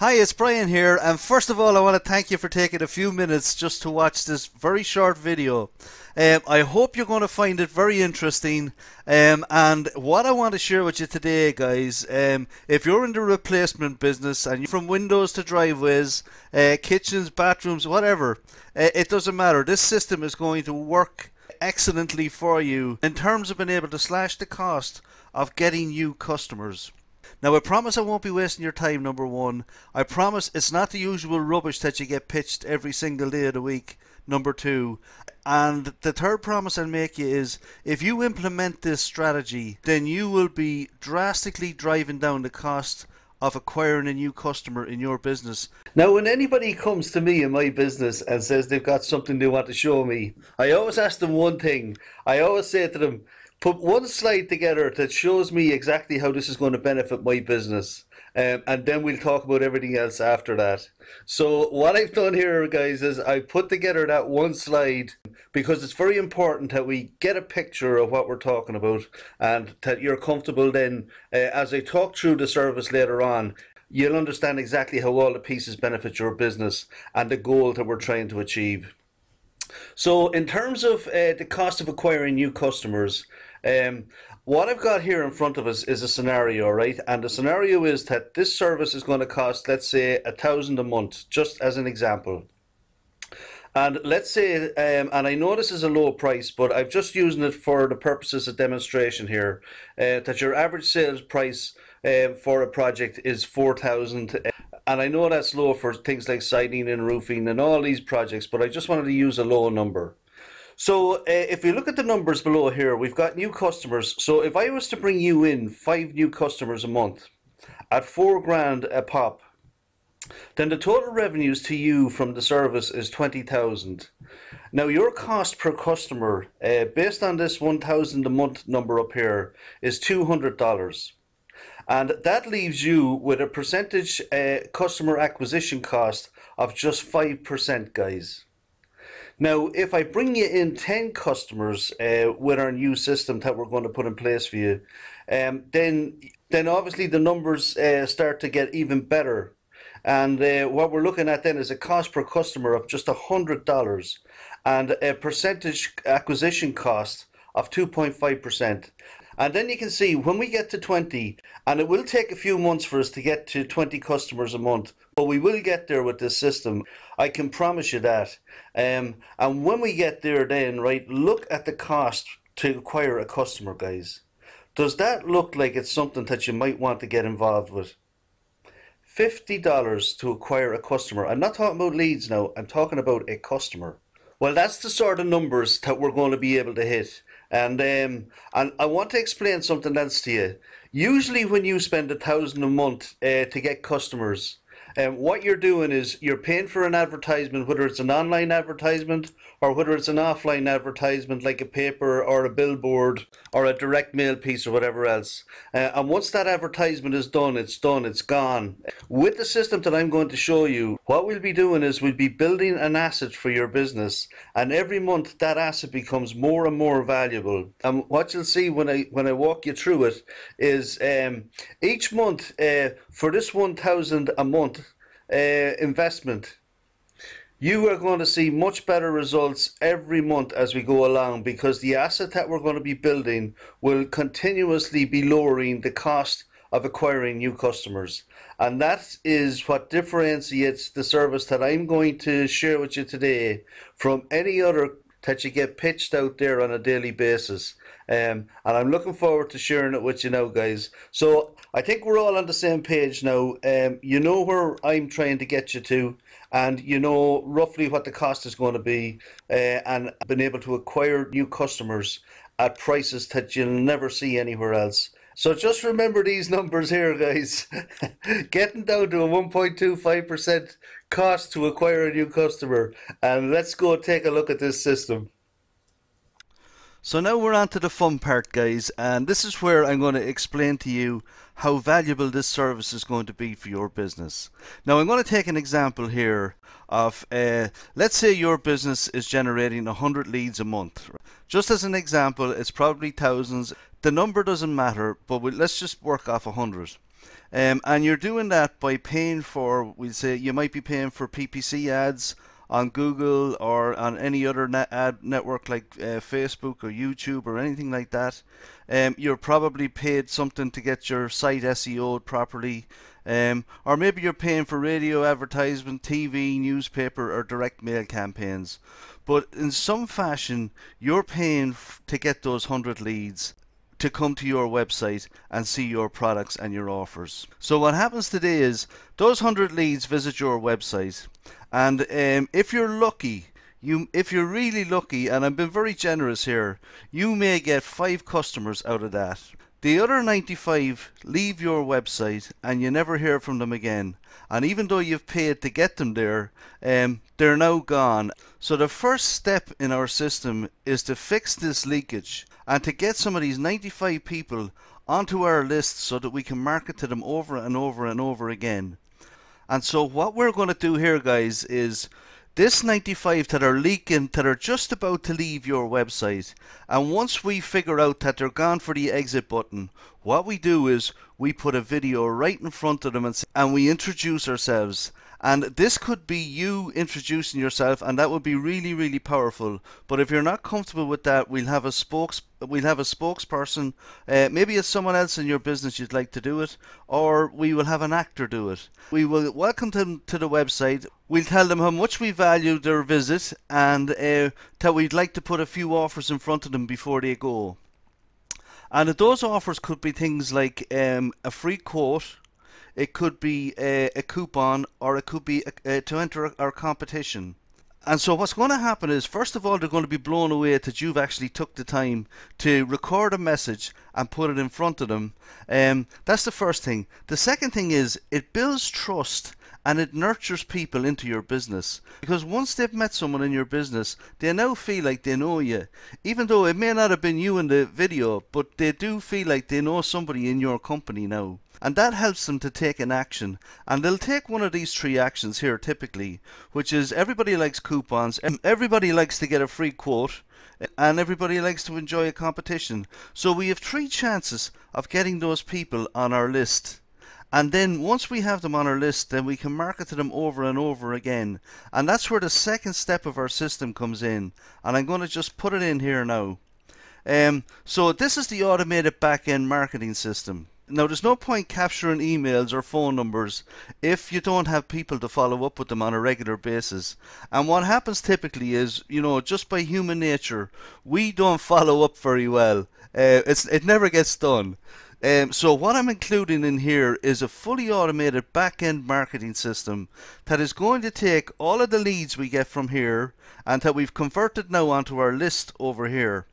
Hi, it's Brian here, and first of all, I want to thank you for taking a few minutes just to watch this very short video. I hope you're going to find it very interesting, and what I want to share with you today, guys, if you're in the replacement business and you're from windows to driveways, kitchens, bathrooms, whatever, it doesn't matter. This system is going to work excellently for you in terms of being able to slash the cost of getting new customers. Now, I promise I won't be wasting your time, number one. I promise it's not the usual rubbish that you get pitched every single day of the week, number two. And the third promise I'll make you is, if you implement this strategy, then you will be drastically driving down the cost of acquiring a new customer in your business. Now, when anybody comes to me in my business and says they've got something they want to show me, I always ask them one thing. I always say to them, put one slide together that shows me exactly how this is going to benefit my business, and then we'll talk about everything else after that. So what I've done here, guys, is I put together that one slide because it's very important that we get a picture of what we're talking about and that you're comfortable then, as I talk through the service later on, you'll understand exactly how all the pieces benefit your business and the goal that we're trying to achieve. So in terms of the cost of acquiring new customers, what I've got here in front of us is a scenario, right? And the scenario is that this service is going to cost, let's say, $1,000 a month, just as an example. And let's say, and I know this is a low price, but I'm just using it for the purposes of demonstration here, that your average sales price for a project is $4,000. And I know that's low for things like siding and roofing and all these projects, but I just wanted to use a low number. So if you look at the numbers below here, we've got new customers. So if I was to bring you in 5 new customers a month at $4,000 a pop, then the total revenues to you from the service is $20,000. Now your cost per customer, based on this $1,000 a month number up here, is $200. And that leaves you with a percentage customer acquisition cost of just 5%, guys. Now, if I bring you in 10 customers with our new system that we're going to put in place for you, then obviously the numbers start to get even better. And what we're looking at then is a cost per customer of just $100 and a percentage acquisition cost of 2.5%. And then you can see when we get to 20, and it will take a few months for us to get to 20 customers a month, but we will get there with this system. I can promise you that. And when we get there then, right, look at the cost to acquire a customer, guys. Does that look like it's something that you might want to get involved with? $50 to acquire a customer. I'm not talking about leads now, I'm talking about a customer. Well, that's the sort of numbers that we're going to be able to hit. And I want to explain something else to you. Usually when you spend $1,000 a month to get customers, what you're doing is you're paying for an advertisement, whether it's an online advertisement or whether it's an offline advertisement like a paper or a billboard or a direct mail piece or whatever else. And once that advertisement is done, it's gone. With the system that I'm going to show you, what we'll be doing is we'll be building an asset for your business, and every month that asset becomes more and more valuable. And what you'll see when I walk you through it is each month for this $1,000 a month investment, you are going to see much better results every month as we go along, because the asset that we're going to be building will continuously be lowering the cost of acquiring new customers. And that is what differentiates the service that I'm going to share with you today from any other that you get pitched out there on a daily basis. And I'm looking forward to sharing it with you now, guys. So I think we're all on the same page now. You know where I'm trying to get you to, and you know roughly what the cost is going to be, and been able to acquire new customers at prices that you'll never see anywhere else. So just remember these numbers here, guys. Getting down to a 1.25% cost to acquire a new customer, and let's go take a look at this system. So now we're on to the fun part, guys, and this is where I'm going to explain to you how valuable this service is going to be for your business. Now I'm going to take an example here of, let's say your business is generating 100 leads a month. Just as an example, it's probably thousands. The number doesn't matter, but let's just work off 100. And you're doing that by paying for, we'll say you might be paying for PPC ads on Google or on any other ad network like Facebook or YouTube or anything like that. You're probably paid something to get your site SEO'd properly. Or maybe you're paying for radio advertisement, TV, newspaper or direct mail campaigns. But in some fashion, you're paying to get those 100 leads to come to your website and see your products and your offers. So what happens today is those 100 leads visit your website, and if you're lucky, if you're really lucky, and I've been very generous here, you may get 5 customers out of that. The other 95 leave your website and you never hear from them again. And even though you've paid to get them there, they're now gone. So the first step in our system is to fix this leakage and to get some of these 95 people onto our list so that we can market to them over and over and over again. And so what we're going to do here, guys, is this 95 that are leaking, that are just about to leave your website, and once we figure out that they're gone for the exit button, what we do is we put a video right in front of them and we introduce ourselves. And this could be you introducing yourself, and that would be really, really powerful. But if you're not comfortable with that, we'll have a spokesperson. Maybe it's someone else in your business you'd like to do it, or we will have an actor do it. We will welcome them to the website. We'll tell them how much we value their visit, and that we'd like to put a few offers in front of them before they go. And those offers could be things like a free quote. It could be a coupon, or it could be to enter our competition. And so what's going to happen is, first of all, they're going to be blown away that you've actually took the time to record a message and put it in front of them. That's the first thing. The second thing is it builds trust and it nurtures people into your business. Because once they've met someone in your business, they now feel like they know you. Even though it may not have been you in the video, but they do feel like they know somebody in your company now. And that helps them to take an action. And they'll take one of these 3 actions here typically, which is everybody likes coupons, everybody likes to get a free quote, and everybody likes to enjoy a competition. So we have 3 chances of getting those people on our list. And then once we have them on our list, then we can market to them over and over again. And that's where the second step of our system comes in. And I'm going to just put it in here now. So this is the automated back-end marketing system. Now, there's no point capturing emails or phone numbers if you don't have people to follow up with them on a regular basis. And what happens typically is, you know, just by human nature, we don't follow up very well. It never gets done. So what I'm including in here is a fully automated back-end marketing system that is going to take all of the leads we get from here and that we've converted now onto our list over here.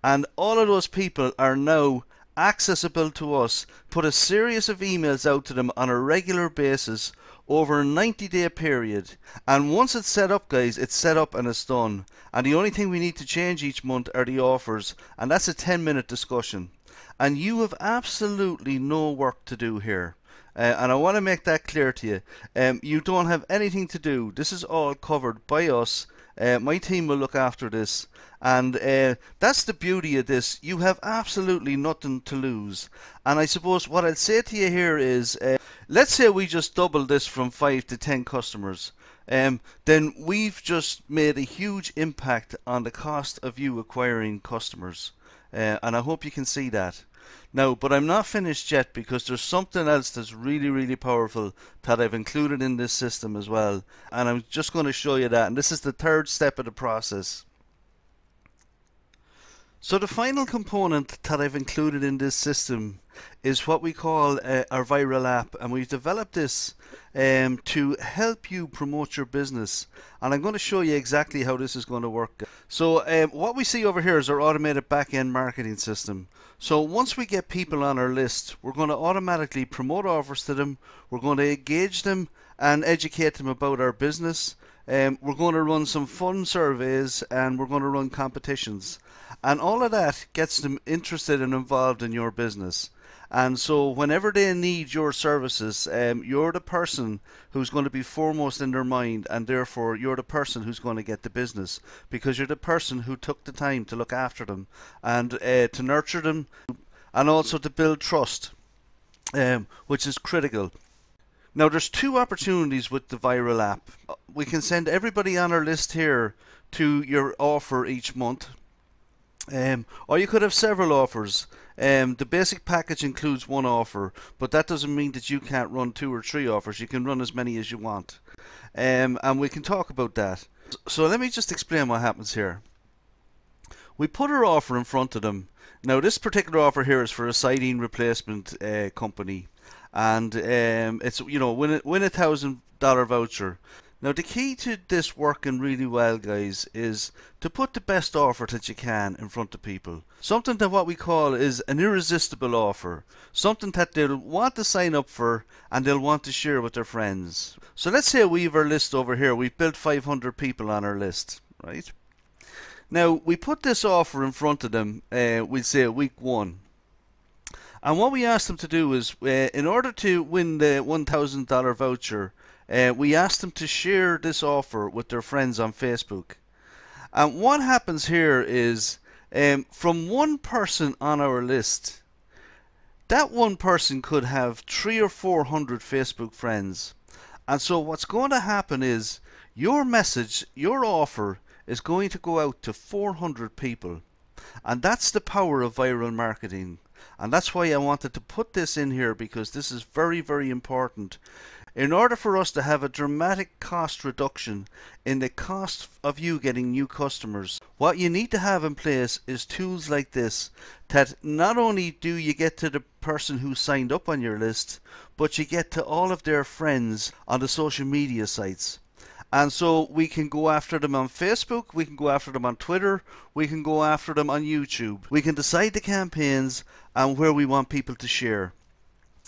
And all of those people are now accessible to us. Put a series of emails out to them on a regular basis over a 90-day period. And once it's set up, guys, it's set up and it's done. And the only thing we need to change each month are the offers, and that's a 10-minute discussion. And you have absolutely no work to do here. And I want to make that clear to you. You don't have anything to do. This is all covered by us. My team will look after this. And that's the beauty of this. You have absolutely nothing to lose. And I suppose what I'd say to you here is, let's say we just double this from 5 to 10 customers. Then we've just made a huge impact on the cost of you acquiring customers. And I hope you can see that. Now, but I'm not finished yet, because there's something else that's really, really powerful that I've included in this system as well. And I'm just going to show you that. And this is the 3rd step of the process. So the final component that I've included in this system is what we call our viral app, and we've developed this to help you promote your business. And I'm going to show you exactly how this is going to work. So what we see over here is our automated back-end marketing system. So once we get people on our list, we're going to automatically promote offers to them. We're going to engage them and educate them about our business. We're going to run some fun surveys, and we're going to run competitions. And all of that gets them interested and involved in your business. And so whenever they need your services, you're the person who's going to be foremost in their mind, and therefore you're the person who's going to get the business, because you're the person who took the time to look after them and to nurture them, and also to build trust. which is critical. Now there's two opportunities with the viral app. We can send everybody on our list here to your offer each month, or you could have several offers. The basic package includes one offer, but that doesn't mean that you can't run 2 or 3 offers. You can run as many as you want, and we can talk about that. So let me just explain what happens here. We put our offer in front of them. Now this particular offer here is for a siding replacement company, and it's, you know, win a $1,000 voucher. Now the key to this working really well, guys, is to put the best offer that you can in front of people. Something that what we call is an irresistible offer. Something that they'll want to sign up for and they'll want to share with their friends. So let's say we have our list over here. We've built 500 people on our list, right? Now we put this offer in front of them, we'll say week 1. And what we asked them to do is, in order to win the $1,000 voucher, we asked them to share this offer with their friends on Facebook. And what happens here is, from one person on our list, that one person could have 300 or 400 Facebook friends. And so what's going to happen is, your message, your offer, is going to go out to 400 people. And that's the power of viral marketing. And that's why I wanted to put this in here, because this is very, very important. In order for us to have a dramatic cost reduction in the cost of you getting new customers, what you need to have in place is tools like this, that not only do you get to the person who signed up on your list, but you get to all of their friends on the social media sites. And so we can go after them on Facebook, we can go after them on Twitter, we can go after them on YouTube. We can decide the campaigns and where we want people to share.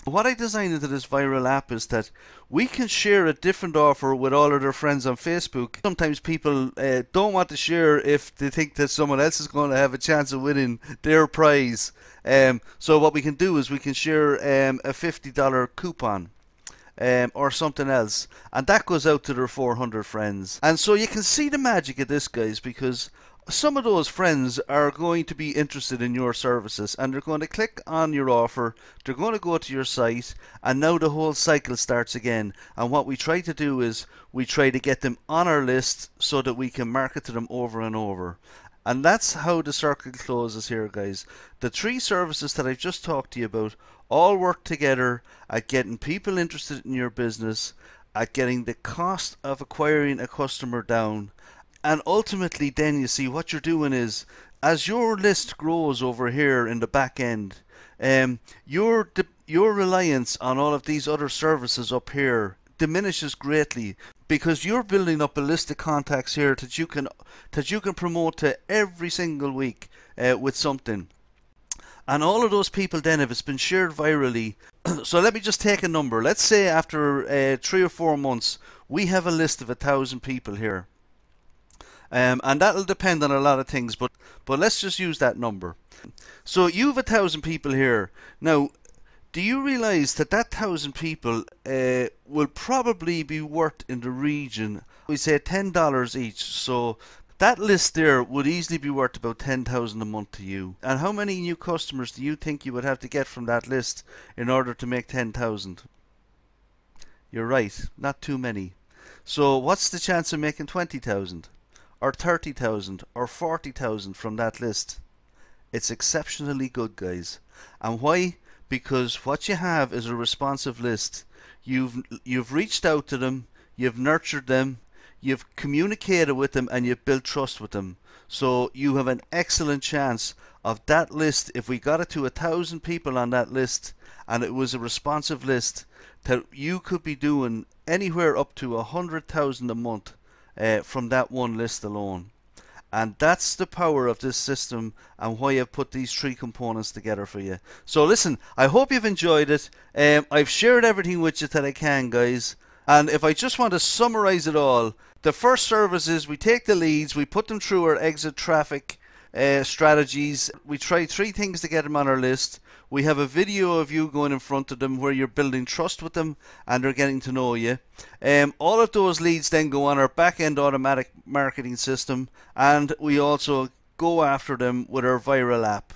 What I designed into this viral app is that we can share a different offer with all of their friends on Facebook. Sometimes people don't want to share if they think that someone else is going to have a chance of winning their prize. So what we can do is we can share a $50 coupon. Or something else, and that goes out to their 400 friends. And so you can see the magic of this, guys, because some of those friends are going to be interested in your services, and they're going to click on your offer, they're going to go to your site, and now the whole cycle starts again. And what we try to do is we try to get them on our list so that we can market to them over and over. And that's how the circle closes here, guys. The 3 services that I've just talked to you about all work together at getting people interested in your business, at getting the cost of acquiring a customer down, and ultimately then you see what you're doing is, as your list grows over here in the back end, your reliance on all of these other services up here diminishes greatly, because you're building up a list of contacts here that you can promote to every single week with something. And all of those people then, if it's been shared virally, so let me just take a number. Let's say after 3 or 4 months, we have a list of 1,000 people here. And that'll depend on a lot of things, but let's just use that number. So you have 1,000 people here. Now, do you realize that 1,000 people will probably be worth in the region, we say $10 each, so that list there would easily be worth about $10,000 a month to you. And how many new customers do you think you would have to get from that list in order to make 10,000? You're right, not too many. So what's the chance of making 20,000 or 30,000 or 40,000 from that list? It's exceptionally good, guys. And why? Because what you have is a responsive list. You've reached out to them, you've nurtured them, you've communicated with them, and you've built trust with them. So you have an excellent chance of that list. If we got it to 1,000 people on that list and it was a responsive list, that you could be doing anywhere up to 100,000 a month from that one list alone. And that's the power of this system and why I've put these 3 components together for you. So listen, I hope you've enjoyed it. I've shared everything with you that I can, guys. And if I just want to summarize it all, the first service is we take the leads, we put them through our exit traffic strategies. We try 3 things to get them on our list. We have a video of you going in front of them where you're building trust with them and they're getting to know you. All of those leads then go on our back-end automatic marketing system, and we also go after them with our viral app.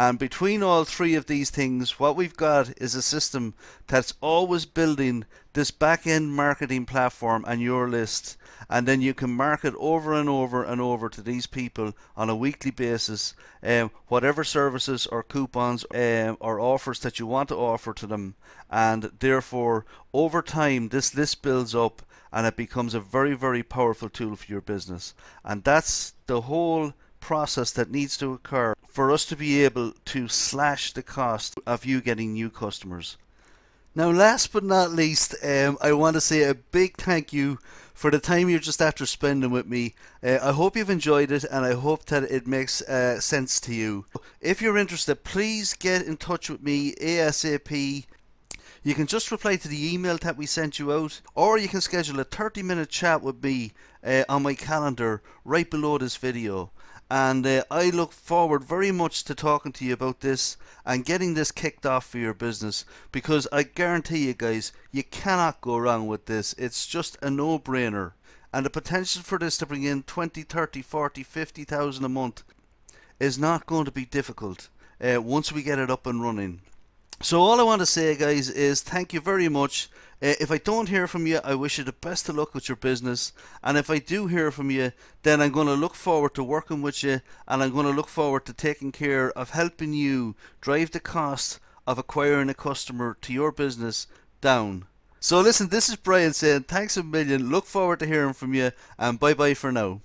And between all three of these things, what we've got is a system that's always building this back-end marketing platform and your list, and then you can market over and over and over to these people on a weekly basis, whatever services or coupons or offers that you want to offer to them, and therefore over time this list builds up and it becomes a very, very powerful tool for your business. And that's the whole process that needs to occur for us to be able to slash the cost of you getting new customers. Now, last but not least, I want to say a big thank you for the time you're just after spending with me. I hope you've enjoyed it, and I hope that it makes sense to you. If you're interested, please get in touch with me ASAP. You can just reply to the email that we sent you out, or you can schedule a 30-minute chat with me on my calendar right below this video. And I look forward very much to talking to you about this and getting this kicked off for your business, because I guarantee you guys, you cannot go wrong with this. It's just a no-brainer, and the potential for this to bring in 20, 30, 40, 50,000 a month is not going to be difficult once we get it up and running. So all I want to say, guys, is thank you very much. If I don't hear from you, I wish you the best of luck with your business. And if I do hear from you, then I'm going to look forward to working with you, and I'm going to look forward to taking care of helping you drive the cost of acquiring a customer to your business down. So listen, this is Brian saying thanks a million. Look forward to hearing from you, and bye bye for now.